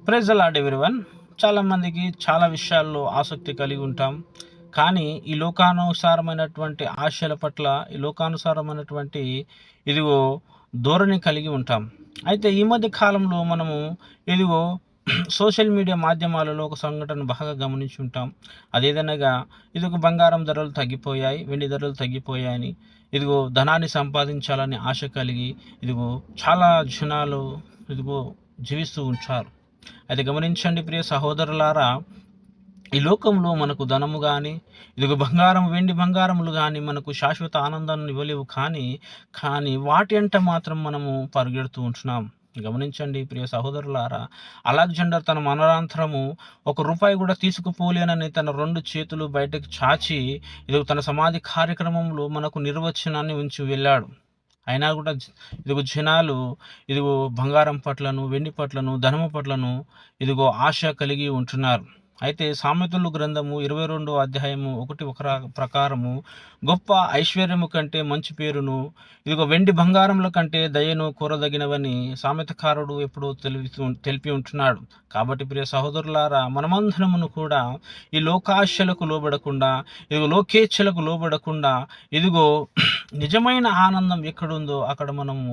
Praise the lord everyone. చాలామందికి చాలా విషయాల్లో ఆసక్తి కలిగి ఉంటాం. కానీ ఈ లోకానుసారమైనటువంటి ఆశల పట్ల, ఈ లోకానుసారమైనటువంటి ఇదిగో ధోరణి కలిగి ఉంటాం. అయితే ఈ మధ్య కాలంలో మనము ఇదిగో సోషల్ మీడియా మాధ్యమాలలో ఒక సంఘటన బాగా గమనించి ఉంటాం. అదేదనగా ఇదిగో బంగారం ధరలు తగ్గిపోయాయి, వెండి ధరలు తగ్గిపోయాయని, ఇదిగో ధనాన్ని సంపాదించాలని ఆశ కలిగి ఇదిగో చాలా జనాలు ఇదిగో జీవిస్తూ ఉంటారు. అయితే గమనించండి ప్రియ సహోదరులారా, ఈ లోకంలో మనకు ధనము కానీ, ఇదిగో బంగారం, వెండి బంగారములు కానీ మనకు శాశ్వత ఆనందాన్ని ఇవ్వలేవు. కానీ వాటి అంట మాత్రం మనము పరిగెడుతూ ఉంటున్నాం. గమనించండి ప్రియ సహోదరులారా, అలెగ్జాండర్ తన మరణాంతరము ₹1 కూడా తీసుకుపోలేనని తన 2 చేతులు బయటకు చాచి ఇదిగో తన సమాధి కార్యక్రమంలో మనకు నిర్వచనాన్ని ఉంచి వెళ్ళాడు. అయినా కూడా ఇదిగో జనాలు ఇదిగో బంగారం పట్లను, వెండి పట్లను, ధనము పట్లను ఇదిగో ఆశ కలిగి ఉంటున్నారు. అయితే సామెతలు గ్రంథము 22వ అధ్యాయము 1 ప్రకారము గొప్ప ఐశ్వర్యము కంటే మంచి పేరును, ఇదిగో వెండి బంగారముల కంటే దయను కోరదగినవని సామెతకారుడు ఎప్పుడో తెలిపి ఉంటున్నాడు. కాబట్టి ప్రియ సహోదరులారా, మనమందరమును కూడా ఈ లోకాశలకు లోబడకుండా, ఇదిగో లోకేచ్ఛలకు లోబడకుండా, ఇదిగో నిజమైన ఆనందం ఎక్కడుందో అక్కడ మనము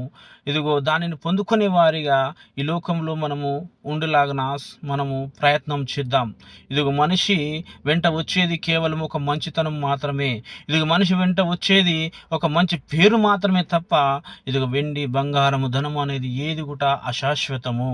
ఇదిగో దానిని పొందుకునే వారిగా ఈ లోకంలో మనము ఉండేలాగా మనము ప్రయత్నం చేద్దాం. ఇదిగో మనిషి వెంట వచ్చేది కేవలం ఒక మంచితనం మాత్రమే. ఇదిగో మనిషి వెంట వచ్చేది ఒక మంచి పేరు మాత్రమే తప్ప ఇదిగో వెండి, బంగారము, ధనము అనేది ఏది కూడా అశాశ్వతము.